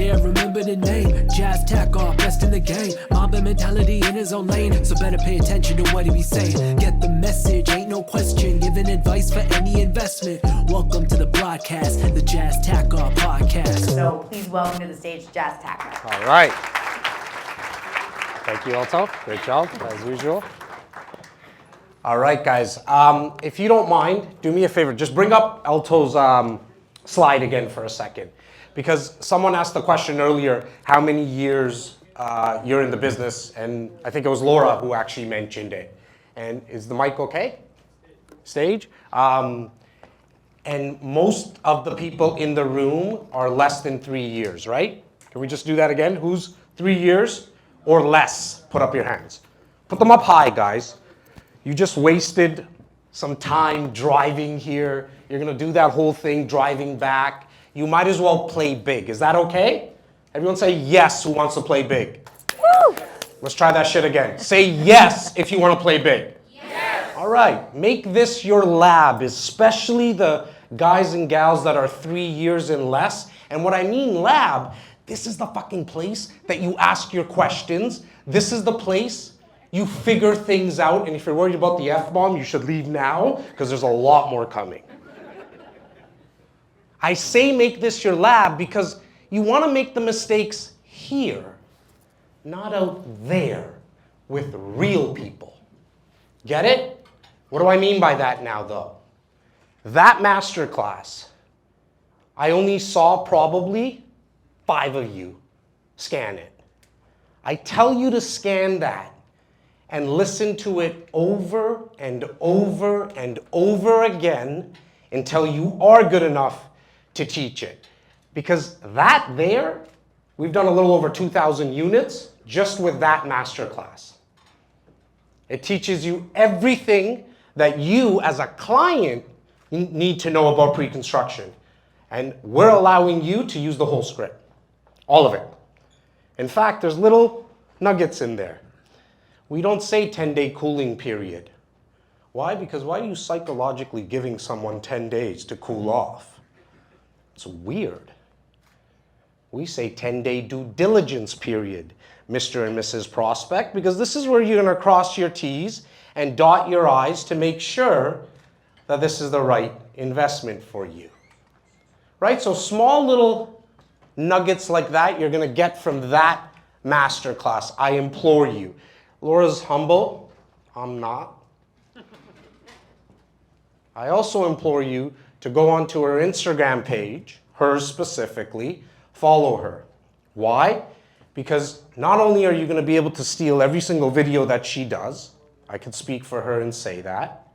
I remember the name. Jas Takhar, best in the game. Mamba mentality in his own lane. So better pay attention to what he be saying. Get the message, ain't no question. Giving advice for any investment. Welcome to the broadcast, the Jas Takhar podcast. So please welcome to the stage, Jas Takhar. All right. Thank you, Alto. Great job, as usual. All right, guys. If you don't mind, do me a favor. Just bring up Alto's slide again for a second. Because someone asked the question earlier, how many years you're in the business? And I think it was Laura who actually mentioned it. And is the mic okay? Stage? And most of the people in the room are less than 3 years, right? Can we just do that again? Who's 3 years or less? Put up your hands. Put them up high, guys. You just wasted some time driving here. You're gonna do that whole thing driving back. You might as well play big. Is that okay? Everyone say yes who wants to play big. Woo! Let's try that shit again. Say yes if you want to play big. Yes. All right, make this your lab, especially the guys and gals that are 3 years and less. And what I mean lab, this is the fucking place that you ask your questions. This is the place you figure things out. And if you're worried about the F-bomb, you should leave now because there's a lot more coming. I say make this your lab because you want to make the mistakes here, not out there with real people. Get it? What do I mean by that now, though? That masterclass, I only saw probably 5 of you scan it. I tell you to scan that and listen to it over and over and over again until you are good enough to teach it. Because that there, we've done a little over 2,000 units just with that masterclass. It teaches you everything that you as a client need to know about pre-construction. And we're allowing you to use the whole script, all of it. In fact, there's little nuggets in there. We don't say 10-day cooling period. Why? Because why are you psychologically giving someone 10 days to cool off? It's weird. We say 10-day due diligence period, Mr. and Mrs. Prospect, because this is where you're going to cross your T's and dot your I's to make sure that this is the right investment for you. Right? So small little nuggets like that you're going to get from that masterclass. I implore you. Laura's humble. I'm not. I also implore you to go onto her Instagram page, hers specifically, follow her. Why? Because not only are you going to be able to steal every single video that she does, I can speak for her and say that,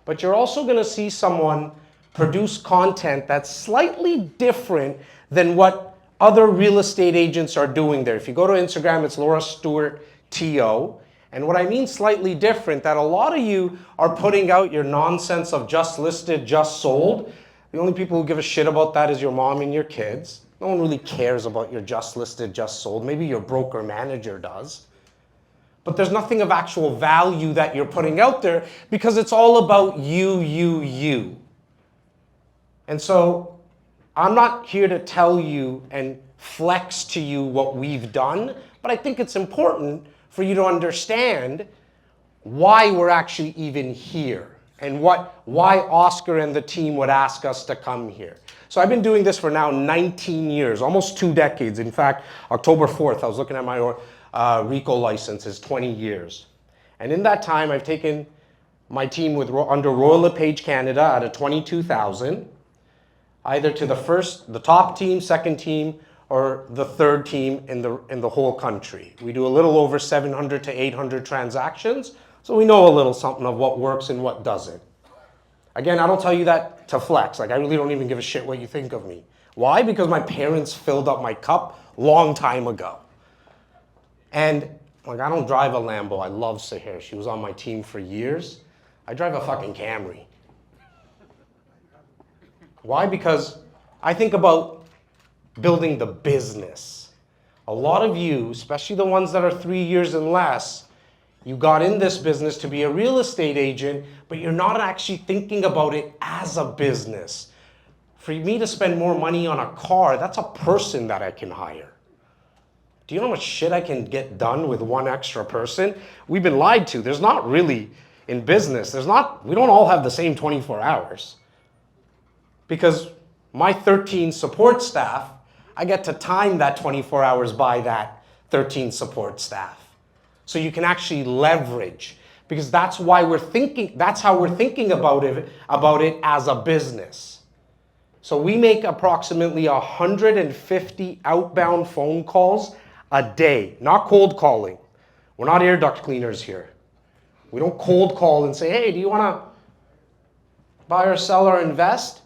but you're also going to see someone produce content that's slightly different than what other real estate agents are doing there. If you go to Instagram, it's Laura Stewart TO. And what I mean slightly different, that a lot of you are putting out your nonsense of just listed, just sold. The only people who give a shit about that is your mom and your kids. No one really cares about your just listed, just sold. Maybe your broker manager does. But there's nothing of actual value that you're putting out there because it's all about you. And so I'm not here to tell you and flex to you what we've done, but I think it's important for you to understand why we're actually even here and why Oscar and the team would ask us to come here. So I've been doing this for now 19 years, almost 2 decades. In fact, October 4th, I was looking at my RICO license, is 20 years. And in that time, I've taken my team under Royal LePage Canada out of 22,000, either to the top team, second team, or the third team in the whole country. We do a little over 700 to 800 transactions, so we know a little something of what works and what doesn't. Again, I don't tell you that to flex. Like, I really don't even give a shit what you think of me. Why? Because my parents filled up my cup long time ago. And like, I don't drive a Lambo. I love Sahir. She was on my team for years. I drive a fucking Camry. Why? Because I think about building the business. A lot of you, especially the ones that are 3 years and less, you got in this business to be a real estate agent, but you're not actually thinking about it as a business. For me to spend more money on a car, that's a person that I can hire. Do you know how much shit I can get done with one extra person? We've been lied to. There's not really, in business, we don't all have the same 24 hours. Because my 13 support staff, I get to time that 24 hours by that 13 support staff. So you can actually leverage, because that's how we're thinking about it as a business. So we make approximately 150 outbound phone calls a day, not cold calling. We're not air duct cleaners here. We don't cold call and say, hey, do you want to buy or sell or invest?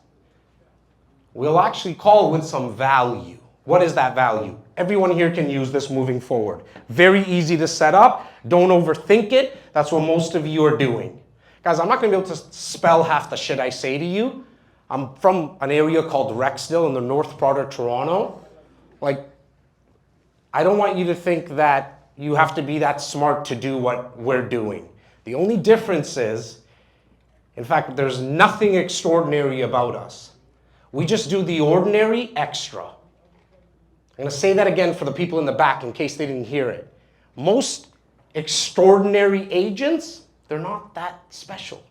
We'll actually call with some value. What is that value? Everyone here can use this moving forward. Very easy to set up. Don't overthink it. That's what most of you are doing. Guys, I'm not going to be able to spell half the shit I say to you. I'm from an area called Rexdale in the north part of Toronto. I don't want you to think that you have to be that smart to do what we're doing. The only difference is, in fact, there's nothing extraordinary about us. We just do the ordinary extra. I'm going to say that again for the people in the back in case they didn't hear it. Most extraordinary agents, they're not that special.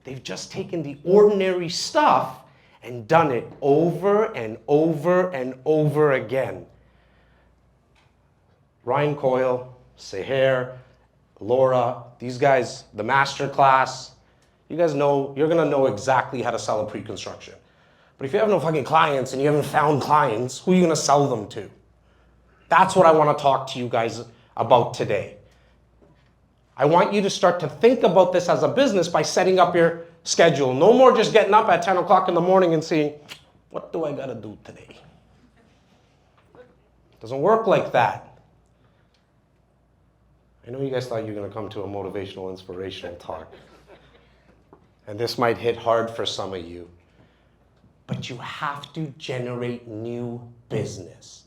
They've just taken the ordinary stuff and done it over and over and over again. Ryan Coyle, Seher, Laura, these guys, the master class, you guys know, you're going to know exactly how to sell a pre-construction. But if you have no fucking clients and you haven't found clients, who are you going to sell them to? That's what I want to talk to you guys about today. I want you to start to think about this as a business by setting up your schedule. No more just getting up at 10 o'clock in the morning and saying, what do I got to do today? It doesn't work like that. I know you guys thought you were going to come to a motivational, inspirational talk. And this might hit hard for some of you. But you have to generate new business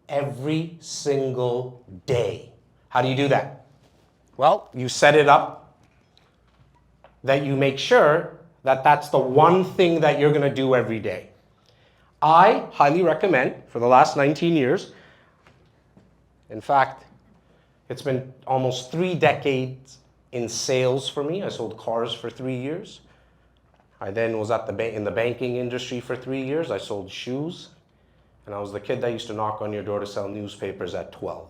every single day. How do you do that? Well, you set it up that you make sure that that's the one thing that you're going to do every day. I highly recommend, for the last 19 years, in fact, it's been almost 3 decades in sales for me. I sold cars for 3 years. I then was in the banking industry for 3 years. I sold shoes. And I was the kid that used to knock on your door to sell newspapers at 12.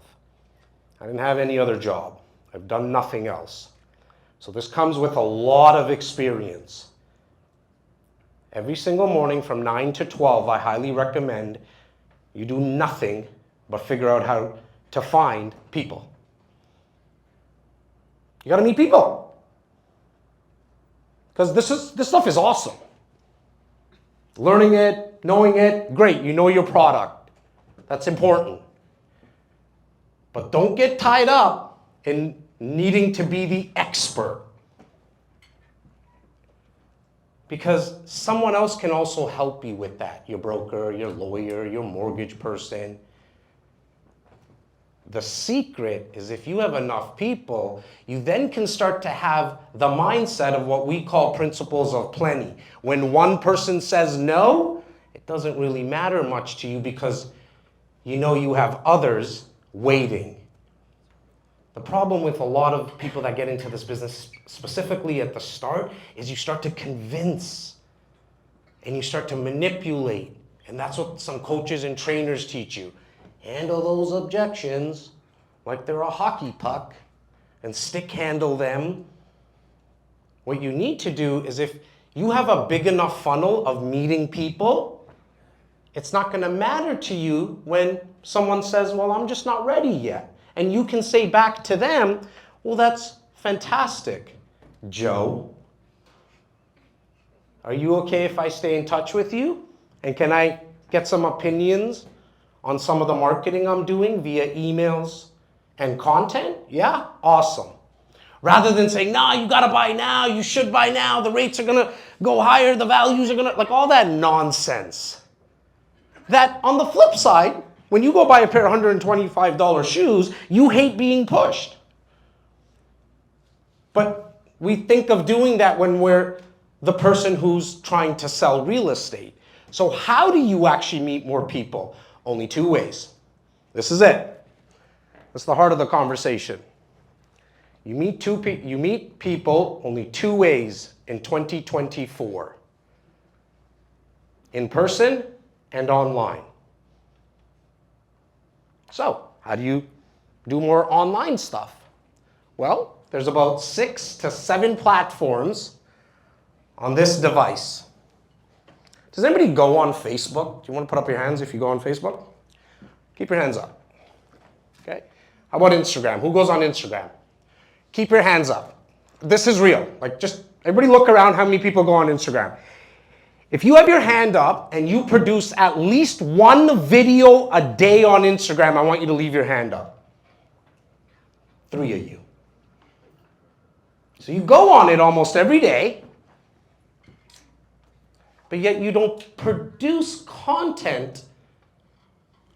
I didn't have any other job. I've done nothing else. So this comes with a lot of experience. Every single morning from 9 to 12, I highly recommend you do nothing but figure out how to find people. You got to meet people. Because this stuff is awesome. Learning it, knowing it, great. You know your product. That's important. But don't get tied up in needing to be the expert. Because someone else can also help you with that. Your broker, your lawyer, your mortgage person. The secret is if you have enough people, you then can start to have the mindset of what we call principles of plenty. When one person says no, it doesn't really matter much to you because you know you have others waiting. The problem with a lot of people that get into this business, specifically at the start, is you start to convince and you start to manipulate. And that's what some coaches and trainers teach you. Handle those objections like they're a hockey puck and stick handle them. What you need to do is if you have a big enough funnel of meeting people, it's not going to matter to you when someone says, well, I'm just not ready yet. And you can say back to them, well, that's fantastic, Joe. Are you okay if I stay in touch with you? And can I get some opinions on some of the marketing I'm doing via emails and content? Yeah? Awesome. Rather than saying, nah, you gotta buy now, you should buy now, the rates are gonna go higher, the values are gonna, like all that nonsense. That on the flip side, when you go buy a pair of $125 shoes, you hate being pushed. But we think of doing that when we're the person who's trying to sell real estate. So how do you actually meet more people? Only 2 ways. This is it. That's the heart of the conversation. You meet people only two ways in 2024. In person and online. So, how do you do more online stuff? Well, there's about 6 to 7 platforms on this device. Does anybody go on Facebook? Do you want to put up your hands if you go on Facebook? Keep your hands up. Okay. How about Instagram? Who goes on Instagram? Keep your hands up. This is real. Like, just everybody look around how many people go on Instagram. If you have your hand up and you produce at least one video a day on Instagram, I want you to leave your hand up. 3 of you. So you go on it almost every day, but yet you don't produce content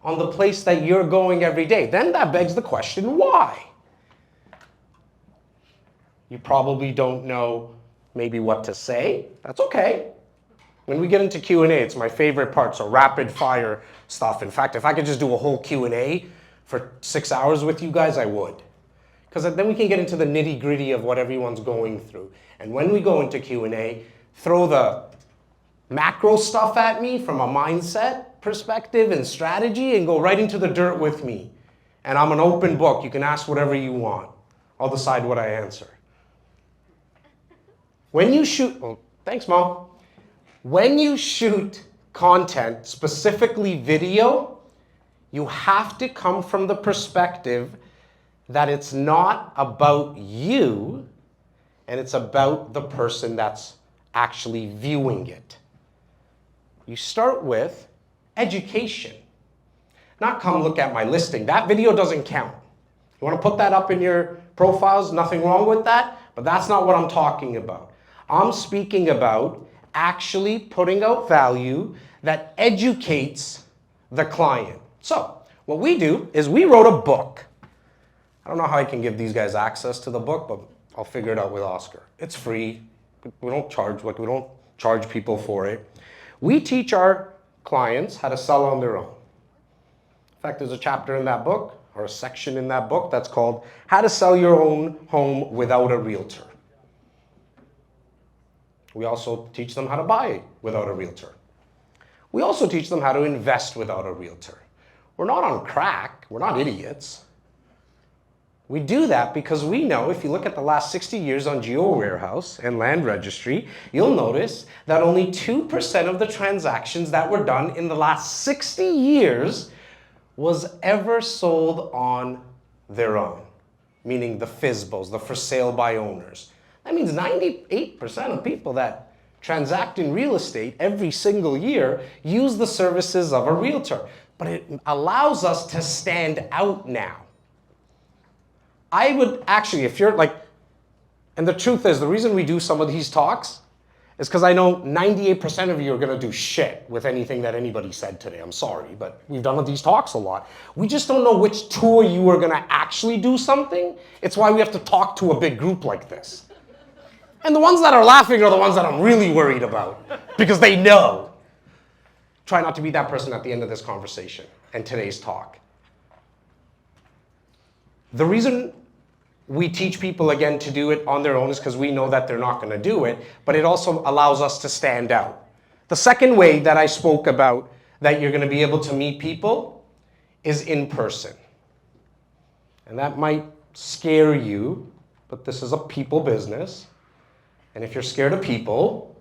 on the place that you're going every day. Then that begs the question, why? You probably don't know maybe what to say. That's okay. When we get into Q&A, it's my favorite part, so rapid fire stuff. In fact, if I could just do a whole Q&A for 6 hours with you guys, I would. Because then we can get into the nitty gritty of what everyone's going through. And when we go into Q&A, throw the macro stuff at me from a mindset perspective and strategy and go right into the dirt with me. And I'm an open book. You can ask whatever you want. I'll decide what I answer. When you shoot, oh, thanks, Mom. When you shoot content, specifically video, you have to come from the perspective that it's not about you and it's about the person that's actually viewing it. You start with education. Not come look at my listing. That video doesn't count. You want to put that up in your profiles, nothing wrong with that, but that's not what I'm talking about. I'm speaking about actually putting out value that educates the client. So, what we do is we wrote a book. I don't know how I can give these guys access to the book, but I'll figure it out with Oscar. It's free. We don't charge people for it. We teach our clients how to sell on their own. In fact, there's a chapter in that book, or a section in that book, that's called How to Sell Your Own Home Without a Realtor. We also teach them how to buy without a realtor. We also teach them how to invest without a realtor. We're not on crack. We're not idiots. We do that because we know if you look at the last 60 years on Geo Warehouse and Land Registry, you'll notice that only 2% of the transactions that were done in the last 60 years was ever sold on their own, meaning the FSBOs, the for sale by owners. That means 98% of people that transact in real estate every single year use the services of a realtor. But it allows us to stand out now. I would actually, if you're like, and the truth is, the reason we do some of these talks is because I know 98% of you are going to do shit with anything that anybody said today. I'm sorry, but we've done these talks a lot. We just don't know which two of you are going to actually do something. It's why we have to talk to a big group like this. And the ones that are laughing are the ones that I'm really worried about because they know. Try not to be that person at the end of this conversation and today's talk. The reason we teach people, again, to do it on their own is because we know that they're not going to do it, but it also allows us to stand out. The second way that I spoke about that you're going to be able to meet people is in person. And that might scare you, but this is a people business. And if you're scared of people,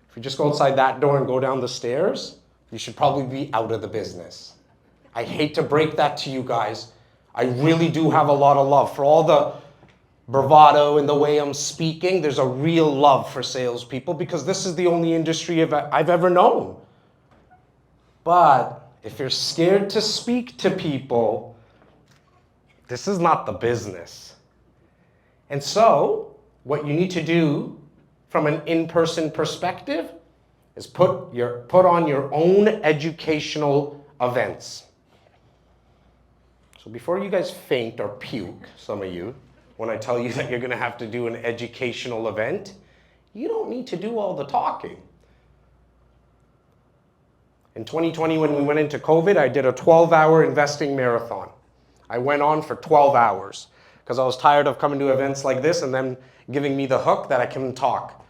if you just go outside that door and go down the stairs, you should probably be out of the business. I hate to break that to you guys. I really do have a lot of love for all the bravado in the way I'm speaking. There's a real love for salespeople because this is the only industry I've ever known. But if you're scared to speak to people, this is not the business. And so, what you need to do from an in-person perspective is put on your own educational events. So before you guys faint or puke, some of you, when I tell you that you're going to have to do an educational event, you don't need to do all the talking. In 2020, when we went into COVID, I did a 12-hour investing marathon. I went on for 12 hours because I was tired of coming to events like this and then giving me the hook that I can talk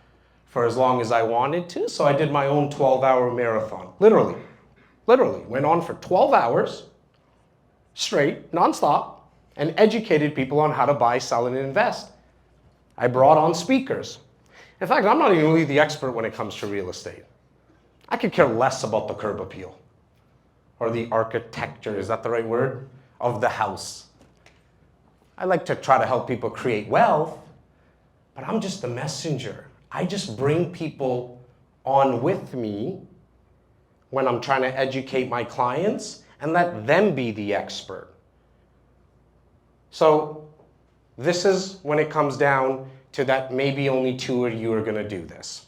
for as long as I wanted to. So I did my own 12-hour marathon. Literally went on for 12 hours straight, nonstop, and educated people on how to buy, sell, and invest. I brought on speakers. In fact, I'm not even really the expert when it comes to real estate. I could care less about the curb appeal or the architecture, is that the right word, of the house. I like to try to help people create wealth, but I'm just the messenger. I just bring people on with me when I'm trying to educate my clients and let them be the expert. So this is when it comes down to that maybe only 2 of you are going to do this.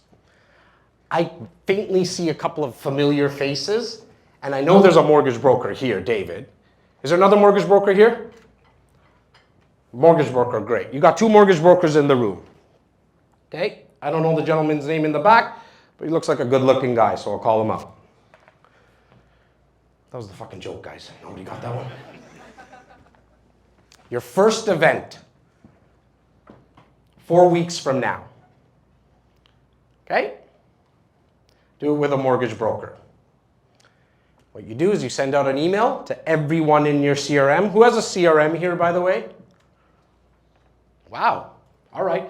I faintly see a couple of familiar faces, and I know there's a mortgage broker here, David. Is there another mortgage broker here? Mortgage broker, great. You got 2 mortgage brokers in the room. Okay, I don't know the gentleman's name in the back, but he looks like a good-looking guy, so I'll call him out. That was the fucking joke, guys. Nobody got that one? Your first event, 4 weeks from now. Okay? Do it with a mortgage broker. What you do is you send out an email to everyone in your CRM. Who has a CRM here, by the way? Wow. All right.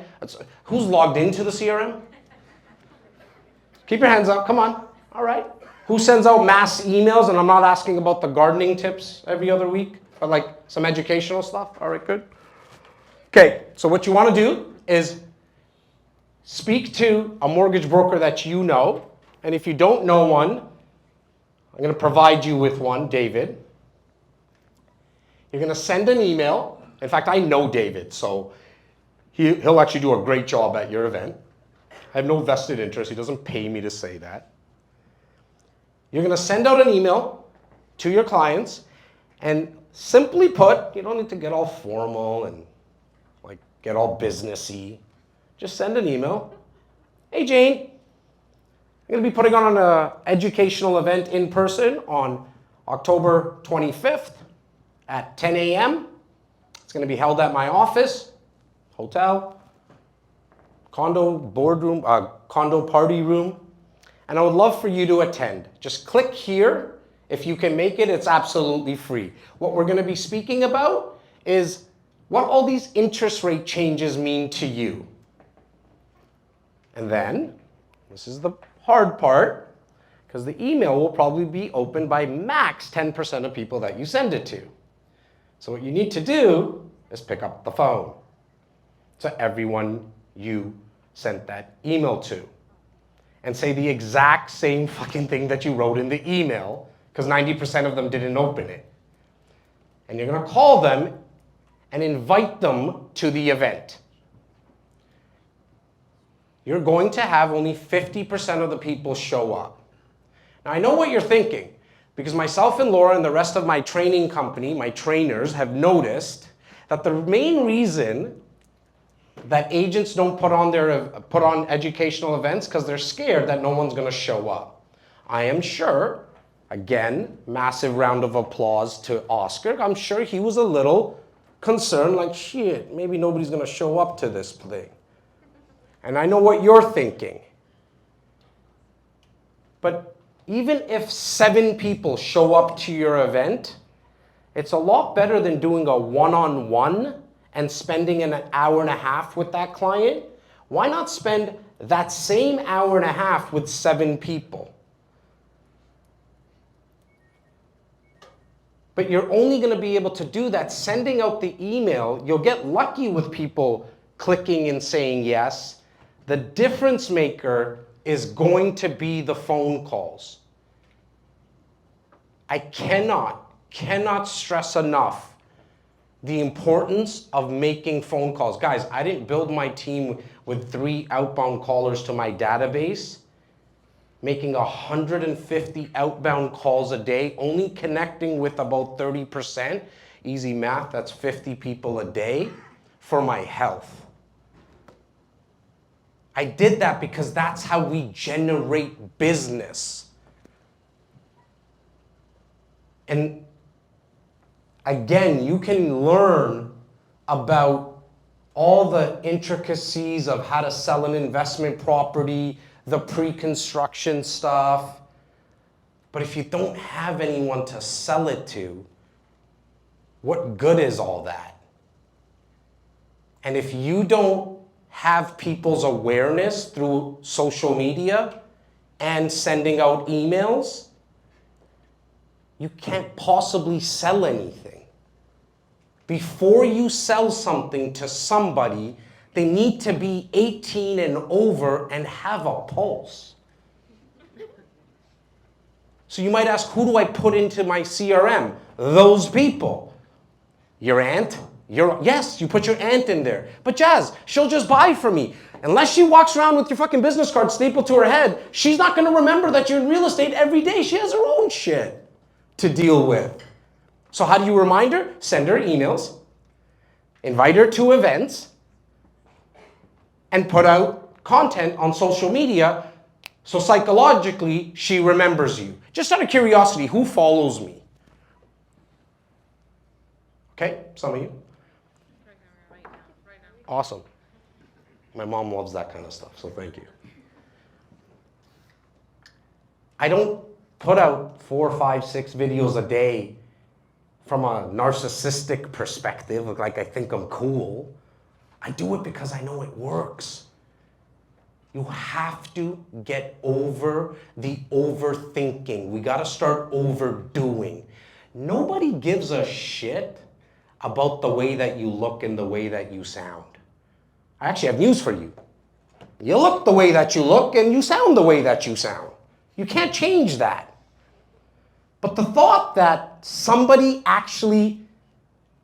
Who's logged into the CRM? Keep your hands up. Come on. All right. Who sends out mass emails? And I'm not asking about the gardening tips every other week, but like some educational stuff. All right, good. Okay. So what you want to do is speak to a mortgage broker that you know. And if you don't know one, I'm going to provide you with one, David. You're going to send an email. In fact, I know David, so he'll actually do a great job at your event. I have no vested interest. He doesn't pay me to say that. You're going to send out an email to your clients, and simply put, you don't need to get all formal and like get all businessy. Just send an email. Hey, Jane. I'm going to be putting on an educational event in person on October 25th at 10 a.m. It's going to be held at my office, hotel, condo boardroom, condo party room, and I would love for you to attend. Just click here. If you can make it, it's absolutely free. What we're going to be speaking about is what all these interest rate changes mean to you. And then, this is the hard part, because the email will probably be opened by max 10% of people that you send it to. So what you need to do is pick up the phone to everyone you sent that email to and say the exact same fucking thing that you wrote in the email, because 90% of them didn't open it. And you're going to call them and invite them to the event. You're going to have only 50% of the people show up. Now, I know what you're thinking, because myself and Laura and the rest of my training company, my trainers, have noticed that the main reason that agents don't put on educational events because they're scared that no one's going to show up. I am sure, again, massive round of applause to Oscar. I'm sure he was a little concerned, like, shit, maybe nobody's going to show up to this thing. And I know what you're thinking. But even if 7 people show up to your event, it's a lot better than doing a one-on-one and spending an hour and a half with that client. Why not spend that same hour and a half with 7 people? But you're only going to be able to do that sending out the email. You'll get lucky with people clicking and saying yes. The difference maker is going to be the phone calls. I cannot stress enough the importance of making phone calls. Guys, I didn't build my team with 3 outbound callers to my database, making 150 outbound calls a day, only connecting with about 30%. Easy math, that's 50 people a day for my health. I did that because that's how we generate business. And Again, you can learn about all the intricacies of how to sell an investment property, the pre-construction stuff. But if you don't have anyone to sell it to, what good is all that? And if you don't have people's awareness through social media and sending out emails, you can't possibly sell anything. Before you sell something to somebody, they need to be 18 and over and have a pulse. So you might ask, who do I put into my CRM? Those people. Your aunt? Yes, you put your aunt in there. But Jas, she'll just buy from me. Unless she walks around with your fucking business card stapled to her head, she's not going to remember that you're in real estate every day. She has her own shit to deal with. So how do you remind her? Send her emails, invite her to events, and put out content on social media so psychologically she remembers you. Just out of curiosity, who follows me? Okay, some of you. Right now. Awesome. My mom loves that kind of stuff, so thank you. I don't put out 4, 5, 6 videos a day from a narcissistic perspective, like I think I'm cool. I do it because I know it works. You have to get over the overthinking. We gotta start overdoing. Nobody gives a shit about the way that you look and the way that you sound. I actually have news for you. You look the way that you look and you sound the way that you sound. You can't change that. But the thought that somebody actually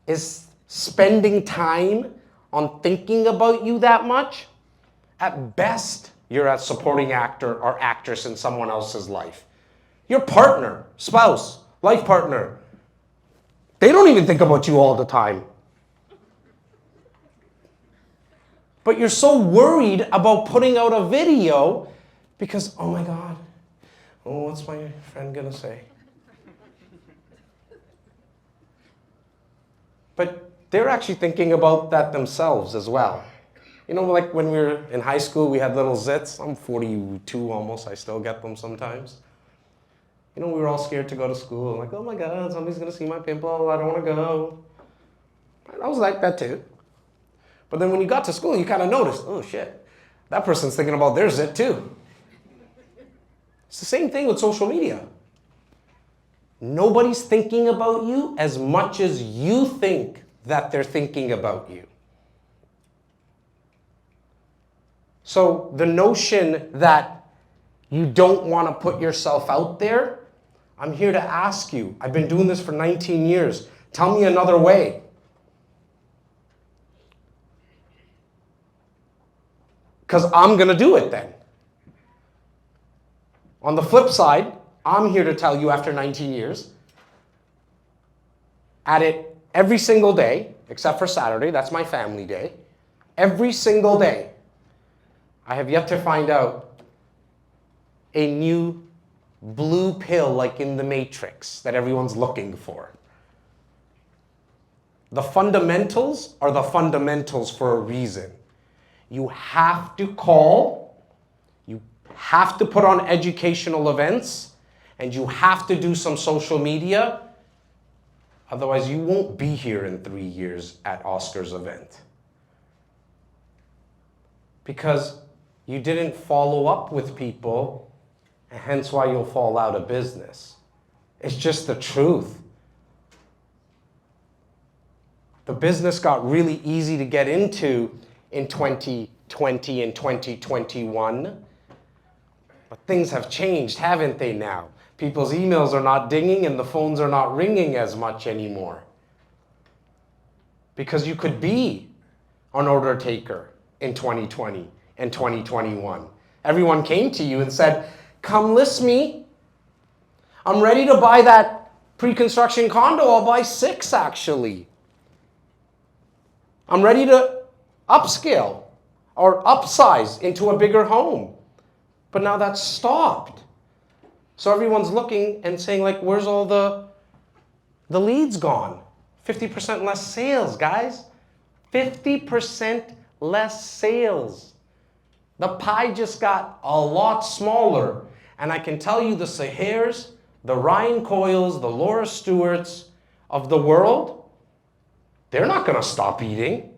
is spending time on thinking about you that much, at best, you're a supporting actor or actress in someone else's life. Your partner, spouse, life partner, they don't even think about you all the time. But you're so worried about putting out a video because, oh my God, oh, what's my friend gonna say? But they're actually thinking about that themselves as well. You know, like when we were in high school, we had little zits. I'm 42 almost, I still get them sometimes. You know, we were all scared to go to school. Like, oh my God, somebody's gonna see my pimple, I don't wanna go. I was like that too. But then when you got to school, you kind of noticed, oh shit, that person's thinking about their zit too. It's the same thing with social media. Nobody's thinking about you as much as you think that they're thinking about you. So the notion that you don't want to put yourself out there, I'm here to ask you, I've been doing this for 19 years. Tell me another way. Because I'm going to do it then. On the flip side, I'm here to tell you after 19 years, at it every single day, except for Saturday, that's my family day, every single day, I have yet to find out a new blue pill like in the Matrix that everyone's looking for. The fundamentals are the fundamentals for a reason. You have to call, you have to put on educational events, and you have to do some social media. Otherwise, you won't be here in 3 years at Oscar's event. Because you didn't follow up with people, and hence why you'll fall out of business. It's just the truth. The business got really easy to get into in 2020 and 2021. But things have changed, haven't they now? People's emails are not dinging and the phones are not ringing as much anymore. Because you could be an order taker in 2020 and 2021. Everyone came to you and said, come list me. I'm ready to buy that pre-construction condo. I'll buy 6 actually. I'm ready to upscale or upsize into a bigger home. But now that's stopped. So everyone's looking and saying like, where's all the leads gone? 50% less sales, guys. 50% less sales. The pie just got a lot smaller. And I can tell you the Sahairs, the Ryan Coyles, the Laura Stewarts of the world, they're not going to stop eating.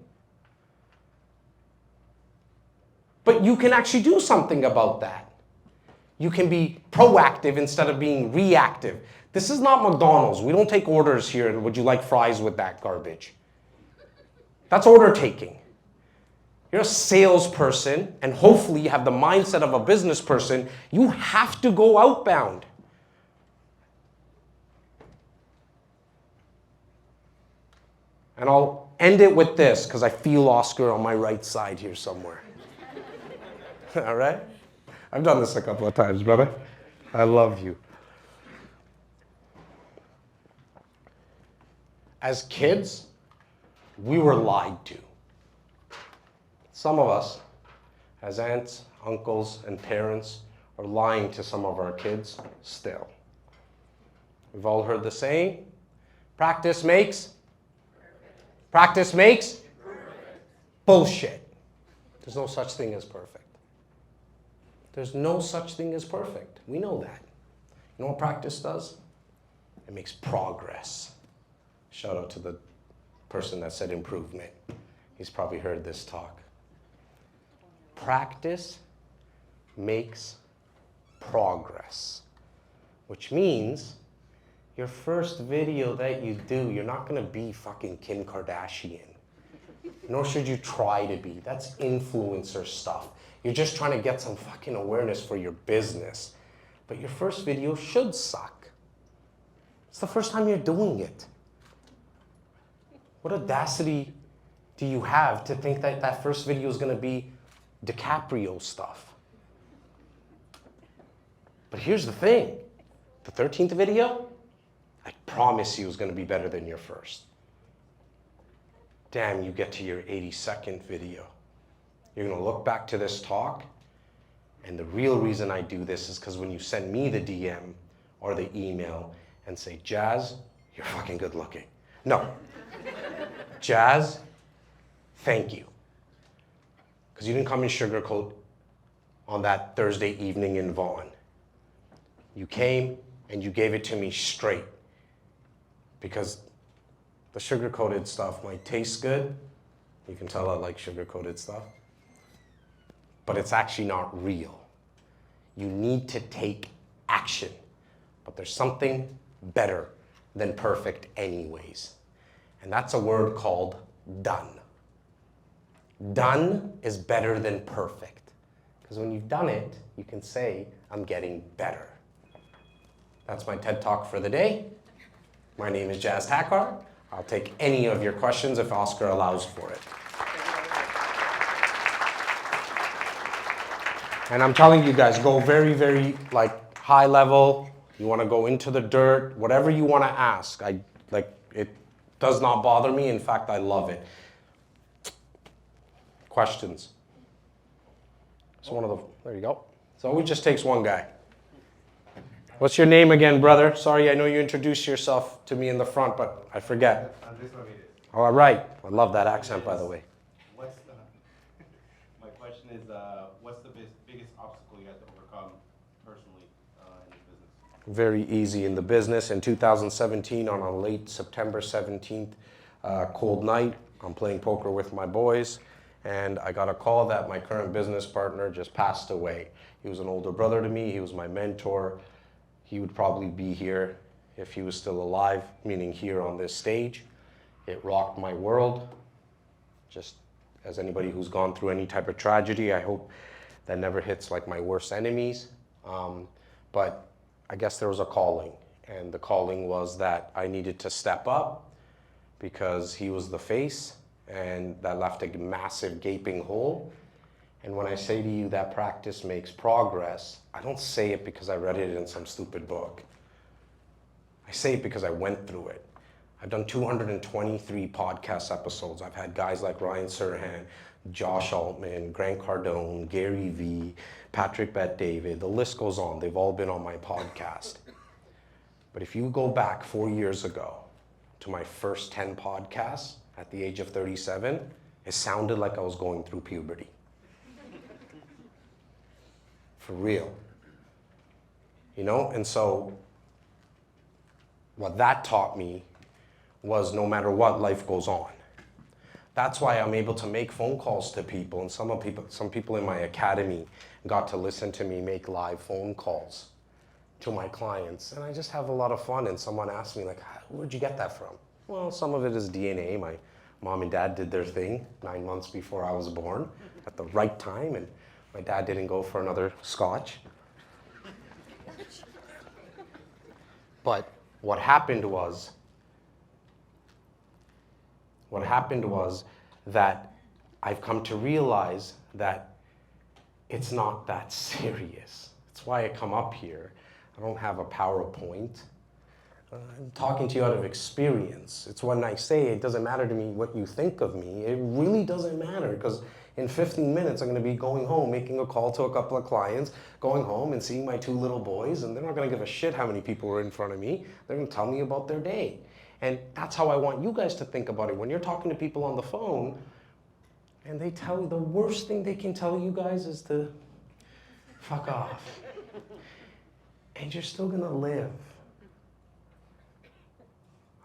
But you can actually do something about that. You can be proactive instead of being reactive. This is not McDonald's. We don't take orders here. And would you like fries with that garbage? That's order taking. You're a salesperson, and hopefully you have the mindset of a business person. You have to go outbound. And I'll end it with this, because I feel Oscar on my right side here somewhere. All right? I've done this a couple of times, brother. I love you. As kids, we were lied to. Some of us, as aunts, uncles, and parents, are lying to some of our kids still. We've all heard the saying, practice makes bullshit. There's no such thing as perfect. There's no such thing as perfect. We know that. You know what practice does? It makes progress. Shout out to the person that said improvement. He's probably heard this talk. Practice makes progress, which means your first video that you do, you're not going to be fucking Kim Kardashian. Nor should you try to be. That's influencer stuff. You're just trying to get some fucking awareness for your business. But your first video should suck. It's the first time you're doing it. What audacity do you have to think that that first video is going to be DiCaprio stuff? But here's the thing. The 13th video, I promise you is going to be better than your first. Damn, you get to your 82nd video. You're going to look back to this talk, and the real reason I do this is because when you send me the DM or the email and say, Jas, you're fucking good looking. No. Jas, thank you. Because you didn't come in sugarcoat on that Thursday evening in Vaughan. You came and you gave it to me straight. Because the sugar-coated stuff might taste good. You can tell I like sugar-coated stuff. But it's actually not real. You need to take action. But there's something better than perfect anyways. And that's a word called done. Done is better than perfect. Because when you've done it, you can say, I'm getting better. That's my TED Talk for the day. My name is Jas Takhar. I'll take any of your questions if Oscar allows for it. And I'm telling you guys, go very, very high level. You want to go into the dirt, whatever you want to ask. It does not bother me. In fact, I love it. Questions? So there you go. So it just takes one guy. What's your name again, brother? Sorry, I know you introduced yourself to me in the front, but I forget. All right. I love that accent, by the way. My question is, what's the biggest obstacle you had to overcome personally in your business? Very easy in the business. In 2017, on a late September 17th cold night, I'm playing poker with my boys, and I got a call that my current business partner just passed away. He was an older brother to me. He was my mentor. He would probably be here if he was still alive, meaning here on this stage. It rocked my world. Just as anybody who's gone through any type of tragedy, I hope that never hits like my worst enemies. But I guess there was a calling, and the calling was that I needed to step up because he was the face, and that left a massive gaping hole. And when I say to you that practice makes progress, I don't say it because I read it in some stupid book. I say it because I went through it. I've done 223 podcast episodes. I've had guys like Ryan Serhan, Josh Altman, Grant Cardone, Gary Vee, Patrick Bet-David. The list goes on. They've all been on my podcast. But if you go back 4 years ago to my first 10 podcasts at the age of 37, it sounded like I was going through puberty. For real. You know, and so what that taught me was no matter what, life goes on. That's why I'm able to make phone calls to people, and some people in my academy got to listen to me make live phone calls to my clients, and I just have a lot of fun. And someone asked me, like, where'd you get that from? Well, some of it is DNA. My mom and dad did their thing 9 months before I was born at the right time, and my dad didn't go for another scotch. But what happened was that I've come to realize that it's not that serious. That's why I come up here. I don't have a PowerPoint. I'm talking to you out of experience. It's when I say it doesn't matter to me what you think of me. It really doesn't matter, because in 15 minutes I'm going to be going home, making a call to a couple of clients, going home and seeing my 2 little boys, and they're not going to give a shit how many people are in front of me. They're going to tell me about their day. And that's how I want you guys to think about it. When you're talking to people on the phone and they tell you, the worst thing they can tell you guys is to fuck off. And you're still going to live.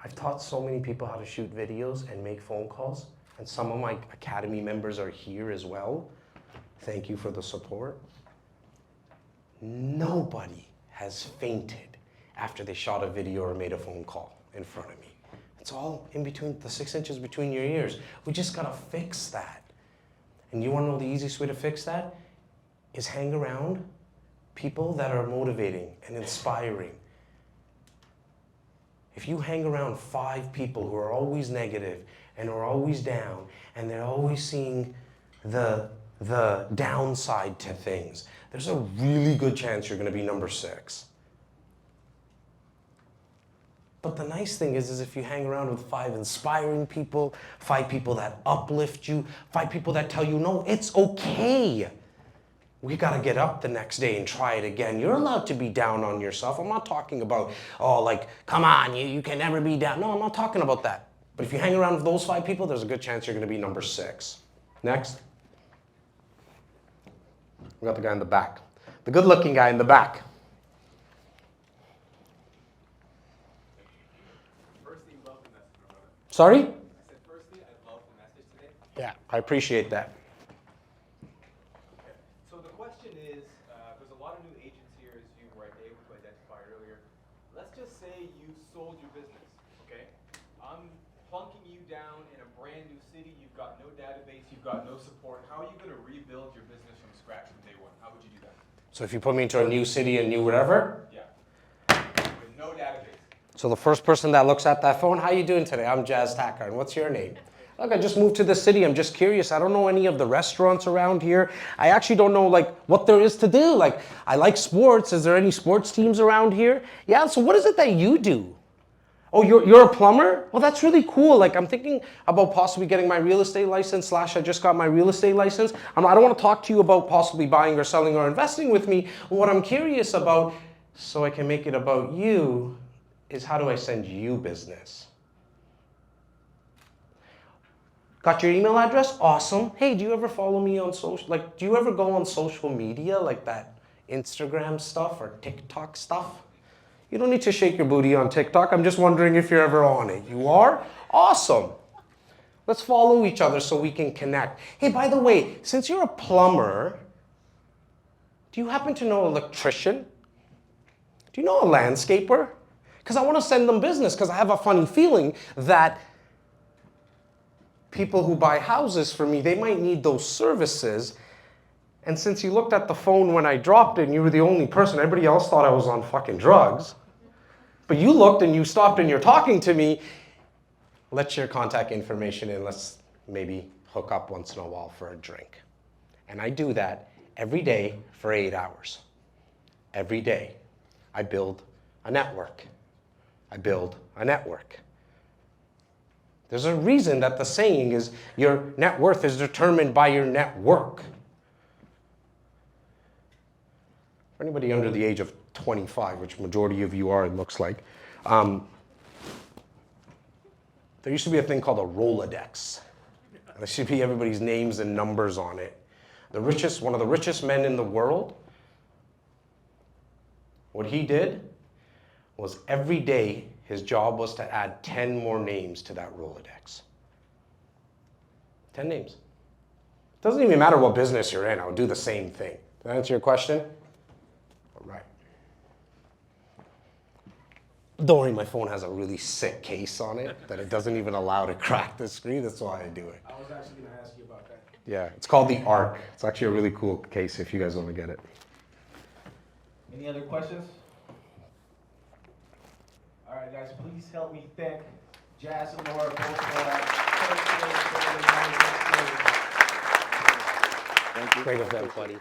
I've taught so many people how to shoot videos and make phone calls, and some of my academy members are here as well. Thank you for the support. Nobody has fainted after they shot a video or made a phone call in front of me. It's all in between, the 6 inches between your ears. We just gotta fix that. And you wanna know the easiest way to fix that? Is hang around people that are motivating and inspiring. If you hang around 5 people who are always negative and are always down, and they're always seeing the downside to things, there's a really good chance you're gonna be number 6. But the nice thing is if you hang around with 5 inspiring people, 5 people that uplift you, 5 people that tell you, no, it's okay. We gotta get up the next day and try it again. You're allowed to be down on yourself. I'm not talking about, oh, like, come on, you can never be down. No, I'm not talking about that. But if you hang around with those 5 people, there's a good chance you're gonna be number 6. Next. We got the guy in the back. The good-looking guy in the back. Firstly, love the message, my brother. Sorry? I said, firstly, I love the message today. Yeah, I appreciate that. Okay. So the question is, there's a lot of new agents here, as you were able to identify earlier. Let's just say you sold your business, okay? I'm plunking you down in a brand new city. You've got no database. You've got no support. How are you going to rebuild your business from scratch from day one? How would you do that? So if you put me into a new city, a new whatever, Yeah. With no database. so the first person that looks at that phone, how you doing today? I'm Jas Takhar, and what's your name? Look, I just moved to the city. I'm just curious. I don't know any of the restaurants around here. I actually don't know like what there is to do. Like, I like sports. Is there any sports teams around here? Yeah, so what is it that you do? Oh, you're a plumber? Well, that's really cool. Like, I'm thinking about possibly getting my real estate license / I just got my real estate license. I don't want to talk to you about possibly buying or selling or investing with me. What I'm curious about, so I can make it about you, is how do I send you business? Got your email address? Awesome. Hey, do you ever follow me on social, like, do you ever go on social media, like that Instagram stuff or TikTok stuff? You don't need to shake your booty on TikTok. I'm just wondering if you're ever on it. You are? Awesome. Let's follow each other so we can connect. Hey, by the way, since you're a plumber, do you happen to know an electrician? Do you know a landscaper? Because I want to send them business, because I have a funny feeling that people who buy houses for me, they might need those services. And since you looked at the phone when I dropped it and you were the only person, everybody else thought I was on fucking drugs. But you looked and you stopped and you're talking to me. Let's share contact information and let's maybe hook up once in a while for a drink. And I do that every day for 8 hours. Every day. I build a network. I build a network. There's a reason that the saying is your net worth is determined by your network. For anybody under the age of 25, which majority of you are, it looks like, there used to be a thing called a Rolodex. There should be everybody's names and numbers on it. One of the richest men in the world, what he did was every day his job was to add 10 more names to that Rolodex. 10 names. Doesn't even matter what business you're in, I would do the same thing. Did that answer your question? All right. Don't worry, my phone has a really sick case on it that it doesn't even allow to crack the screen. That's why I do it. I was actually going to ask you about that. Yeah, it's called the Arc. It's actually a really cool case if you guys want to get it. Any other questions? All right, guys, please help me thank Jas and Laura both for that. Great event, buddy.